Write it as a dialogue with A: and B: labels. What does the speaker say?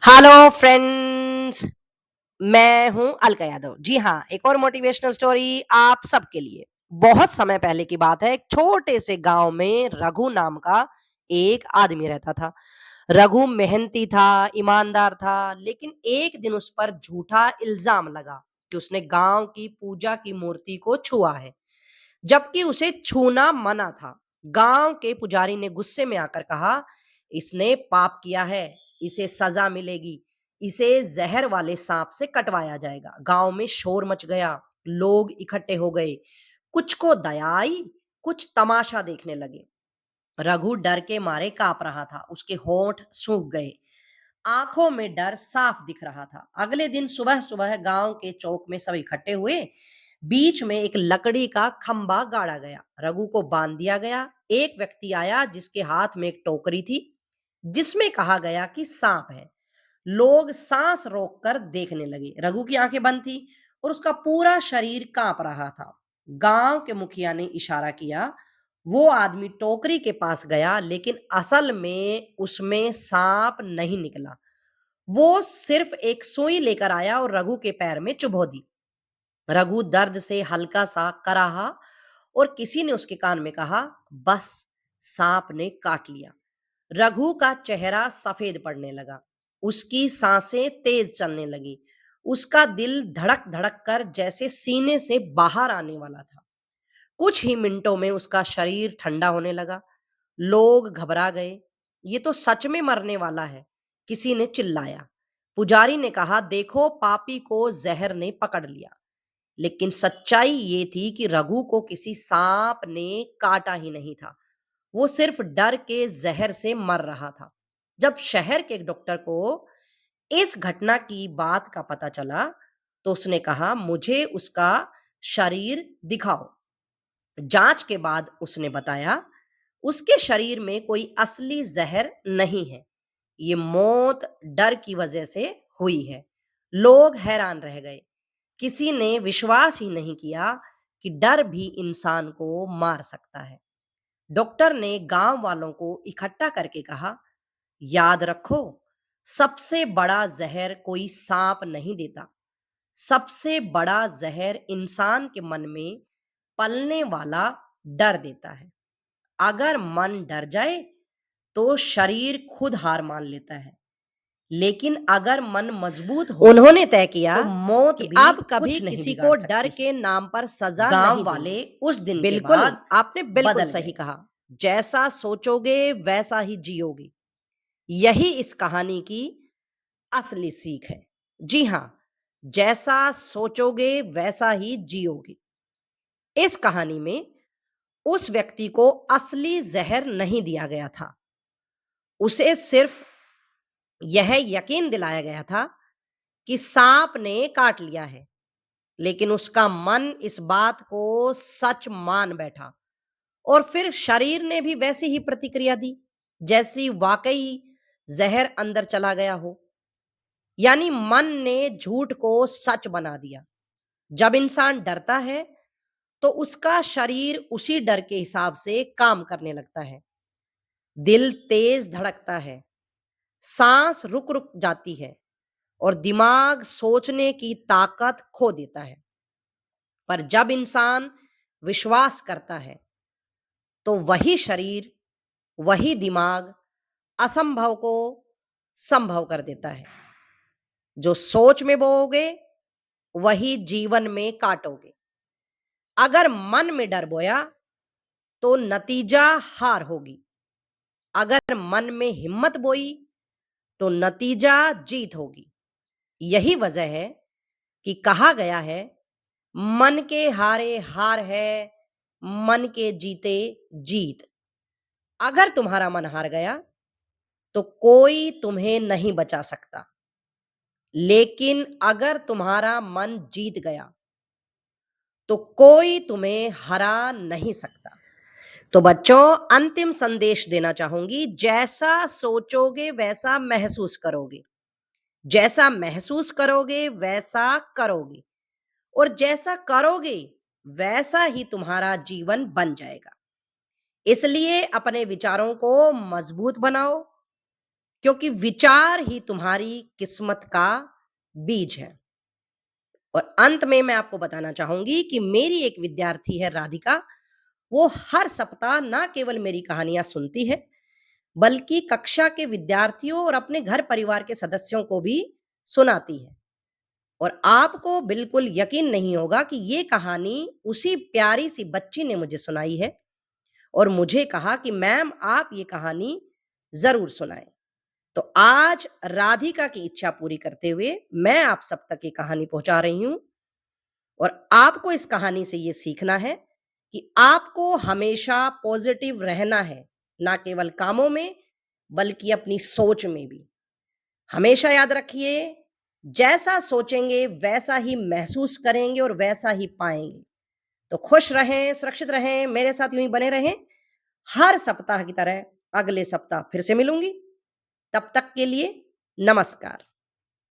A: Hello friends. मैं हूं अलका यादव। जी हाँ, एक और मोटिवेशनल स्टोरी आप सबके लिए। बहुत समय पहले की बात है। एक छोटे से गांव में रघु नाम का एक आदमी रहता था। रघु मेहनती था, ईमानदार था, लेकिन एक दिन उस पर झूठा इल्जाम लगा कि उसने गांव की पूजा की मूर्ति को छुआ है, जबकि उसे छूना मना था। गांव के पुजारी ने गुस्से में आकर कहा, इसने पाप किया है, इसे सजा मिलेगी, इसे जहर वाले सांप से कटवाया जाएगा। गांव में शोर मच गया, लोग इकट्ठे हो गए। कुछ को दया आई, कुछ तमाशा देखने लगे। रघु डर के मारे कांप रहा था, उसके होंठ सूख गए, आंखों में डर साफ दिख रहा था। अगले दिन सुबह सुबह गांव के चौक में सब इकट्ठे हुए। बीच में एक लकड़ी का खंबा गाड़ा गया, रघु को बांध दिया गया। एक व्यक्ति आया जिसके हाथ में एक टोकरी थी, जिसमें कहा गया कि सांप है। लोग सांस रोककर देखने लगे। रघु की आंखें बंद थी और उसका पूरा शरीर कांप रहा था। गांव के मुखिया ने इशारा किया। वो आदमी टोकरी के पास गया, लेकिन असल में उसमें सांप नहीं निकला। वो सिर्फ एक सुई लेकर आया और रघु के पैर में चुभो दी। रघु दर्द से हल्का सा कराहा और किसी ने उसके कान में कहा, बस, सांप ने काट लिया। रघु का चेहरा सफेद पड़ने लगा, उसकी सांसें तेज चलने लगी, उसका दिल धड़क धड़क कर जैसे सीने से बाहर आने वाला था। कुछ ही मिनटों में उसका शरीर ठंडा होने लगा। लोग घबरा गए। ये तो सच में मरने वाला है, किसी ने चिल्लाया। पुजारी ने कहा, देखो, पापी को जहर ने पकड़ लिया। लेकिन सच्चाई ये थी कि रघु को किसी सांप ने काटा ही नहीं था। वो सिर्फ डर के जहर से मर रहा था। जब शहर के एक डॉक्टर को इस घटना की बात का पता चला, तो उसने कहा, मुझे उसका शरीर दिखाओ। जांच के बाद उसने बताया, उसके शरीर में कोई असली जहर नहीं है, ये मौत डर की वजह से हुई है। लोग हैरान रह गए। किसी ने विश्वास ही नहीं किया कि डर भी इंसान को मार सकता है। डॉक्टर ने गांव वालों को इकट्ठा करके कहा, याद रखो, सबसे बड़ा जहर कोई सांप नहीं देता। सबसे बड़ा जहर इंसान के मन में पलने वाला डर देता है। अगर मन डर जाए तो शरीर खुद हार मान लेता है, लेकिन अगर मन मजबूत हो, उन्होंने तय किया तो मौत कि भी अब कभी कुछ नहीं किसी को बिगाड़ डर सकती। के नाम पर सजा गांव नहीं वाले देंगे। उस दिन के बिल्कुल बाद आपने बिल्कुल बदल सही गए। कहा, जैसा सोचोगे वैसा ही जियोगे। यही इस कहानी की असली सीख है। जी हाँ, जैसा सोचोगे वैसा ही जियोगे। इस कहानी में उस व्यक्ति को असली जहर नहीं दिया गया था, उसे सिर्फ यह यकीन दिलाया गया था कि सांप ने काट लिया है। लेकिन उसका मन इस बात को सच मान बैठा और फिर शरीर ने भी वैसी ही प्रतिक्रिया दी, जैसी वाकई जहर अंदर चला गया हो। यानी मन ने झूठ को सच बना दिया। जब इंसान डरता है तो उसका शरीर उसी डर के हिसाब से काम करने लगता है। दिल तेज धड़कता है, सांस रुक रुक जाती है और दिमाग सोचने की ताकत खो देता है। पर जब इंसान विश्वास करता है, तो वही शरीर, वही दिमाग असंभव को संभव कर देता है। जो सोच में बोओगे वही जीवन में काटोगे। अगर मन में डर बोया तो नतीजा हार होगी। अगर मन में हिम्मत बोई तो नतीजा जीत होगी। यही वजह है कि कहा गया है, मन के हारे हार है, मन के जीते जीत। अगर तुम्हारा मन हार गया तो कोई तुम्हें नहीं बचा सकता, लेकिन अगर तुम्हारा मन जीत गया तो कोई तुम्हें हरा नहीं सकता। तो बच्चों, अंतिम संदेश देना चाहूंगी, जैसा सोचोगे वैसा महसूस करोगे, जैसा महसूस करोगे वैसा करोगे, और जैसा करोगे वैसा ही तुम्हारा जीवन बन जाएगा। इसलिए अपने विचारों को मजबूत बनाओ, क्योंकि विचार ही तुम्हारी किस्मत का बीज है। और अंत में मैं आपको बताना चाहूँगी कि मेरी एक विद्यार्थी है राधिका, वो हर सप्ताह ना केवल मेरी कहानियाँ सुनती है, बल्कि कक्षा के विद्यार्थियों और अपने घर परिवार के सदस्यों को भी सुनाती है। और आपको बिल्कुल यकीन नहीं होगा कि ये कहानी उसी प्यारी-सी बच्ची ने मुझे सुनाई है और मुझे कहा कि मैम आप ये कहानी ज़रूर सुनाएँ। तो आज राधिका की इच्छा पूरी करते हुए मैं आप सब तक ये कहानी पहुँचा रही हूँ और आपको इस कहानी से ये सीखना है कि आपको हमेशा पॉजिटिव रहना है, ना केवल कामों में, बल्कि अपनी सोच में भी। हमेशा याद रखिए, जैसा सोचेंगे वैसा ही महसूस करेंगे और वैसा ही पाएँगे। तो खुश रहें, सुरक्षित रहें, मेरे साथ यूँ ही बने रहें। हर सप्ताह की तरह अगले सप्ताह फिर से मिलूँगी। तब तक के लिए नमस्कार।